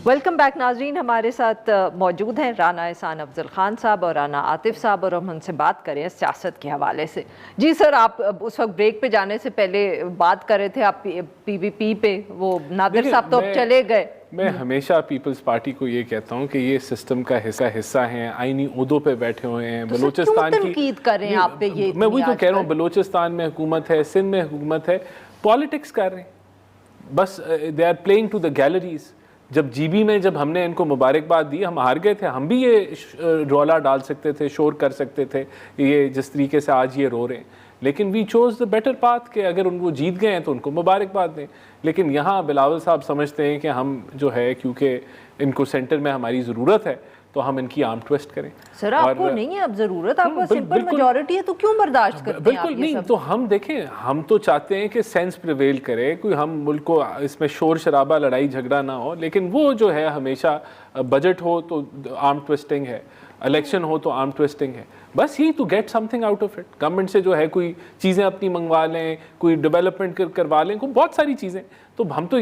Welcome back ناظرین. ہمارے ساتھ موجود ہیں رانا احسان افضل خان صاحب اور رانا عاطف صاحب، اور ہم ان سے بات کریں سیاست کے حوالے سے. جی سر، آپ اس وقت بریک پہ جانے سے پہلے بات کر رہے تھے آپ پی وی پی پہ، وہ نادر صاحب تو اب چلے گئے. میں ہمیشہ پیپلز پارٹی کو یہ کہتا ہوں کہ یہ سسٹم کا حصہ ہیں، آئینی عہدوں پہ بیٹھے ہوئے ہیں. بلوچستان کی تنقید کر رہے ہیں آپ پہ، یہ میں وہی تو کہہ رہا ہوں، بلوچستان میں حکومت ہے، سندھ میں حکومت ہے، پالیٹکس کر رہے ہیں بس. They are playing to the galleries. جب جی بی میں جب ہم نے ان کو مبارکباد دی، ہم ہار گئے تھے، ہم بھی یہ رولا ڈال سکتے تھے، شور کر سکتے تھے یہ جس طریقے سے آج یہ رو رہے ہیں. لیکن we choose the better path کہ اگر ان کو جیت گئے ہیں تو ان کو مبارکباد دیں. لیکن یہاں بلاول صاحب سمجھتے ہیں کہ ہم جو ہے کیونکہ ان کو سینٹر میں ہماری ضرورت ہے تو ہم ان کی آرم ٹویسٹ کریں. سر آپ کو نہیں ہے اب ضرورت، آپ کو سمپل میجورٹی ہے تو کیوں برداشت کرتے ہیں آپ یہ سب؟ نہیں تو ہم دیکھیں، ہم تو چاہتے ہیں کہ سینس پریویل کرے، کوئی ہم ملک کو اس میں شور شرابہ لڑائی جھگڑا نہ ہو. لیکن وہ جو ہے ہمیشہ بجٹ ہو تو آرم ٹویسٹنگ ہے، الیکشن ہو تو آرم ٹویسٹنگ ہے. بس ہی to get something out of it. Government سے جو ہے کوئی چیزیں اپنی منگوا لیں، کوئی ڈیولپمنٹ کروا لیں، کوئی بہت ساری چیزیں. تو ہم تو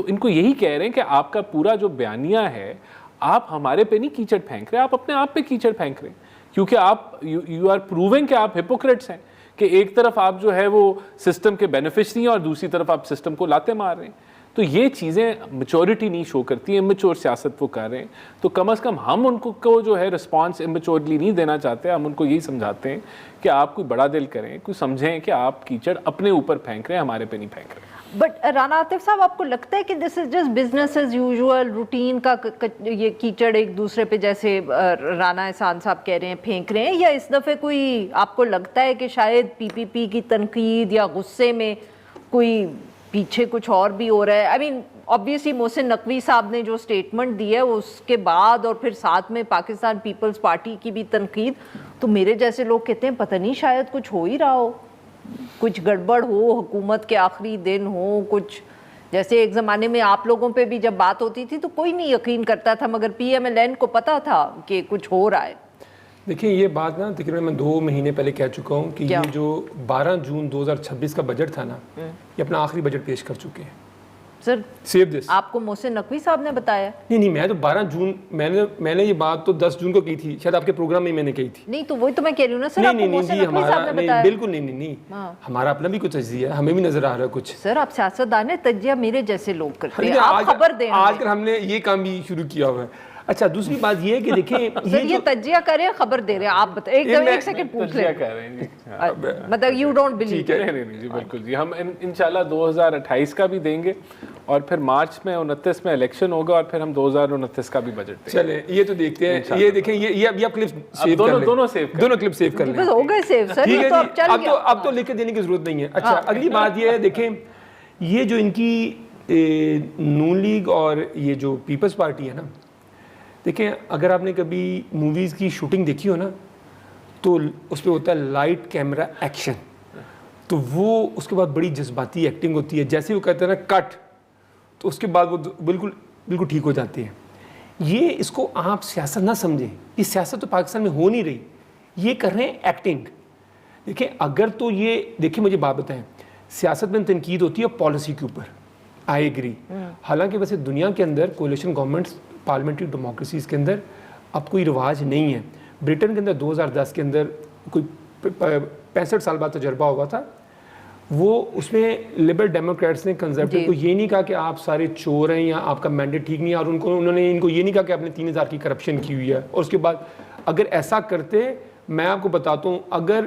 ان کو یہی کہہ رہے ہیں کہ آپ کا پورا جو بیانیہ ہے، آپ ہمارے پہ نہیں کیچڑ پھینک رہے، آپ اپنے آپ پہ کیچڑ پھینک رہے ہیں. کیونکہ آپ یو آر پروونگ کہ آپ ہپوکریٹس ہیں، کہ ایک طرف آپ جو ہے وہ سسٹم کے بینیفیشری ہیں اور دوسری طرف آپ سسٹم کو لاتے مار رہے ہیں. تو یہ چیزیں میچورٹی نہیں شو کرتی ہیں، امیچور سیاست وہ کر رہے ہیں. تو کم از کم ہم ان کو جو ہے رسپانس امیچورلی نہیں دینا چاہتے. ہم ان کو یہی سمجھاتے ہیں کہ آپ کوئی بڑا دل کریں، کوئی سمجھیں کہ آپ کیچڑ اپنے اوپر پھینک رہے ہیں، ہمارے پہ نہیں پھینک رہے. بٹ رانا عاطف صاحب، آپ کو لگتا ہے کہ this is just business as usual, routine کا یہ کیچڑ ایک دوسرے پہ جیسے رانا احسان صاحب کہہ رہے ہیں پھینک رہے ہیں، یا اس دفعہ کوئی آپ کو لگتا ہے کہ شاید پی پی پی کی تنقید یا غصے میں کوئی پیچھے کچھ اور بھی ہو رہا ہے؟ آئی مین obviously محسن نقوی صاحب نے جو اسٹیٹمنٹ دی ہے اس کے بعد، اور پھر ساتھ میں پاکستان پیپلز پارٹی کی بھی تنقید، تو میرے جیسے لوگ کہتے ہیں پتہ نہیں شاید کچھ ہو ہی رہا ہو، کچھ گڑبڑ ہو، حکومت کے آخری دن ہو کچھ. جیسے ایک زمانے میں آپ لوگوں پہ بھی جب بات ہوتی تھی تو کوئی نہیں یقین کرتا تھا، مگر پی ایم ایل این کو پتا تھا کہ کچھ ہو رہا ہے. دیکھیں یہ بات نا تقریباً میں 2 مہینے پہلے کہہ چکا ہوں کہ یہ جو 12 جون 2026 کا بجٹ تھا نا، یہ اپنا آخری بجٹ پیش کر چکے ہیں. سر سیو دس. آپ کو محسن نقوی صاحب نے بتایا؟ نہیں میں تو 12 جون میں نے یہ بات تو 10 جون کو کی تھی، شاید آپ کے پروگرام میں نے کہی تھی. نہیں تو وہی تو میں کہہ رہی ہوں نا سر، آپ کو محسن نقوی صاحب نے بتایا؟ بالکل نہیں، ہمارا اپنا بھی کچھ تجزیہ ہے، ہمیں بھی نظر آ رہا ہے کچھ. سر آپ سیاستدان ہیں، تجزیہ میرے جیسے لوگ کرتے ہیں، آپ خبر دیں. آج کل ہم نے یہ کام بھی شروع کیا ہوا ہے. اچھا دوسری بات یہ ہے کہ دیکھیں سر یہ تجزیہ کریں، خبر دے رہے ہیں، آپ بتائیں. ایک سیکنڈ پوچھ لیں، مطلب یو ڈونٹ بلیو. نہیں جی بالکل جی، ہم انشاءاللہ 2028 کا بھی دیں گے، اور پھر مارچ میں 29 میں الیکشن ہوگا، اور پھر ہم 2029 کا بھی بجٹ دیں گے. چلیں یہ تو دیکھتے ہیں. یہ دیکھیں یہ آپ کلپ سیو کر لیں، دونوں کلپ سیو کر لیں. بس ہو گئے سیو سر، یہ تو اب چل گیا. اب تو لکھ کے دینے کی ضرورت نہیں ہے. اچھا اگلی بات یہ ہے، دیکھیں یہ جو ان کی نون لیگ اور یہ جو پیپلز پارٹی ہے نا، دیکھیں اگر آپ نے کبھی موویز کی شوٹنگ دیکھی ہو نا تو اس پہ ہوتا ہے لائٹ کیمرہ ایکشن، تو وہ اس کے بعد بڑی جذباتی ایکٹنگ ہوتی ہے. جیسے وہ کہتے ہیں نا کٹ، تو اس کے بعد وہ بالکل ٹھیک ہو جاتے ہیں. یہ اس کو آپ سیاست نہ سمجھیں، یہ سیاست تو پاکستان میں ہو نہیں رہی، یہ کر رہے ہیں ایکٹنگ. دیکھیں اگر تو یہ دیکھیں مجھے بات بتائیں، سیاست میں تنقید ہوتی ہے پالیسی کے اوپر، آئی ایگری. حالانکہ ویسے دنیا کے اندر کولیشن گورنمنٹس پارلیمنٹری ڈیموکریسیز کے اندر اب کوئی رواج نہیں ہے. برٹن کے اندر 2010 کے اندر کوئی 65 سال بعد تجربہ ہوا تھا، وہ اس میں لبرل ڈیموکریٹس نے کنزرویٹو کو یہ نہیں کہا کہ آپ سارے چور ہیں یا آپ کا مینڈیٹ ٹھیک نہیں ہے، اور انہوں نے ان کو یہ نہیں کہا کہ آپ نے 3000 کی کرپشن کی ہوئی ہے. اور اس کے بعد اگر ایسا کرتے، میں آپ کو بتاتا ہوں، اگر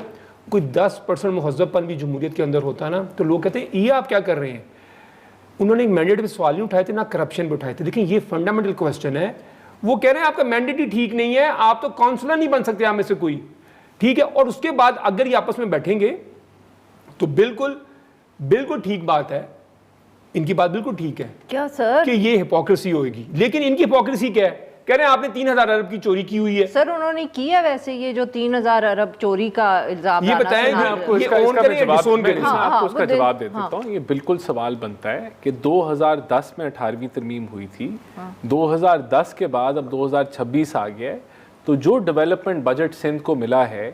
کوئی 10% مہذب پن بھی جمہوریت کے اندر ہوتا نا تو لوگ کہتے ہیں یہ آپ کیا کر رہے ہیں. انہوں نے ایک مینڈیٹ پہ سوال نہیں اٹھائے تھے، نہ کرپشن پہ اٹھائے تھے. دیکھیں یہ فنڈامنٹل کوسچن ہے. وہ کہہ رہے ہیں آپ کا مینڈیٹ ہی ٹھیک نہیں ہے، آپ تو کونسلر نہیں بن سکتے آپ میں سے کوئی، ٹھیک ہے. اور اس کے بعد اگر یہ آپس میں بیٹھیں گے تو بالکل ٹھیک بات ہے، ان کی بات بالکل ٹھیک ہے کیا سر کہ یہ ہپوکریسی ہوئے گی. لیکن ان کی ہپوکریسی کیا ہے؟ کہہ رہے ہیں آپ نے 3000 ارب کی چوری کی ہوئی ہے. سر انہوں نے کیا ویسے یہ جو 3000 ارب چوری کا الزام، یہ بتائیں میں آپ کو اس کا جواب دے دیتا ہوں. یہ بالکل سوال بنتا ہے کہ 2010 میں 18ویں ترمیم ہوئی تھی، 2010 کے بعد اب 2026 آ گیا ہے، تو جو ڈیولپمنٹ بجٹ سندھ کو ملا ہے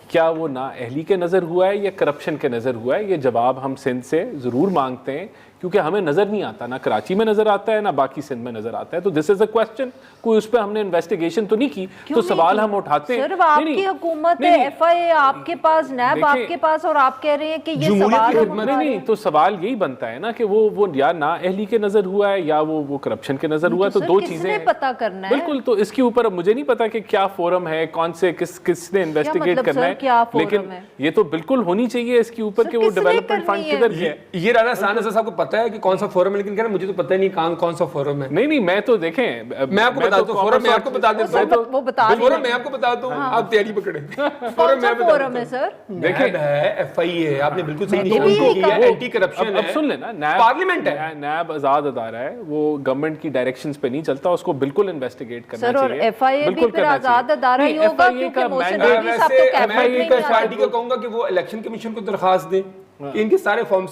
کیا وہ نااہلی کے نظر ہوا ہے یا کرپشن کے نظر ہوا ہے؟ یہ جواب ہم سندھ سے ضرور مانگتے ہیں، کیونکہ ہمیں نظر نہیں آتا، نہ کراچی میں نظر آتا ہے نہ باقی سندھ میں نظر آتا ہے. تو دس از اے کوسچن، کوئی اس پہ ہم نے انویسٹیگیشن تو نہیں کی، تو سوال ہم اٹھاتے ہیں. صرف آپ کی حکومت ہے، ایف آئی اے آپ کے پاس، نیب آپ کے پاس، اور آپ کہہ رہے ہیں کہ یہ سوال نہیں، تو سوال یہی بنتا ہے نا کہ وہ یا نااہلی کے نظر ہوا ہے یا وہ کرپشن کے نظر ہوا ہے. تو دو چیزیں ہیں. پتا کرنا ہے بالکل. تو اس کے اوپر اب مجھے نہیں پتا کہ کیا فورم ہے، کون سے کس نے انویسٹیگیٹ کرنا ہے، لیکن یہ تو بالکل ہونی چاہیے اس کے اوپر کہ وہ ڈیولپمنٹ فنڈ کدھر گیا. یہ رانا ثنا صاحب کو پتا ہے کہ کون سا فورم ہے، لیکن کہہ رہے مجھے تو پتہ ہی نہیں کون سا فورم ہے. نہیں، میں تو دیکھیں، میں آپ کو بتا دوں فورم، میں آپ کو بتا دیتا ہوں فورم، میں آپ کو بتا دوں، آپ تیاری پکڑیں. کون سا فورم ہے سر؟ دیکھیں ایف آئی اے، آپ نے بالکل صحیح نشان کیا ہے، اینٹی کرپشن ہے. اب سن لینا، پارلیمنٹ ہے، نیب آزاد ادارہ ہے، وہ گورنمنٹ کی ڈائریکشنز پہ نہیں چلتا، اس کو بالکل انویسٹیگیٹ کرنا سر. اور چاہیے. ایف آئی اے بھی پھر آزاد ادارہ ہی ہوگا، کیونکہ محسن ریزوی صاحب تو کیبنٹ میں پارٹی کو کہوں گا کہ وہ الیکشن کمیشن کو درخواست دیں کہ ان کے سارے فارم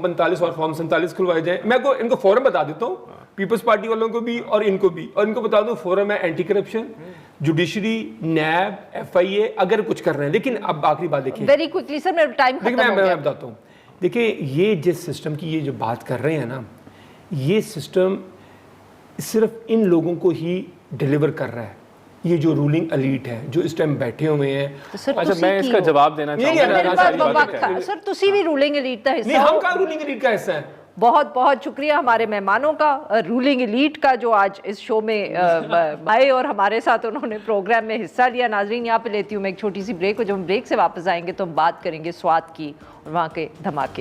45 اور فارم 47 کھلوائے جائیں. میں ان کو فورم بتا دیتا ہوں، پیپلز پارٹی والوں کو بھی اور ان کو بھی، اور ان کو بتا دوں فورم ہے anti corruption, judiciary, NAB, F I A اگر کچھ کر رہے ہیں. لیکن اب آخری بات دیکھیں، ویری کوئکلی سر، میرا ٹائم ختم ہو گیا. میں بتاتا ہوں. دیکھیں یہ جس سسٹم کی یہ جو بات کر رہے ہیں نا، یہ سسٹم صرف ان لوگوں کو ہی ڈیلیور کر رہا ہے. یہ جو رولنگ ایلیٹ ہے جو اس ٹائم بیٹھے ہوئے ہیں. اچھا، میں اس کا جواب دینا چاہوں گا. سر تسی بھی رولنگ ایلیٹ کا حصہ نہیں، ہم کہاں رولنگ ایلیٹ کا حصہ ہیں. بہت بہت شکریہ ہمارے مہمانوں کا، رولنگ ایلیٹ کا، جو آج اس شو میں آئے اور ہمارے ساتھ انہوں نے پروگرام میں حصہ لیا. ناظرین، یہاں پہ لیتی ہوں میں ایک چھوٹی سی بریک، اور جب ہم بریک سے واپس آئیں گے تو ہم بات کریں گے سوات کی اور وہاں کے دھماکے.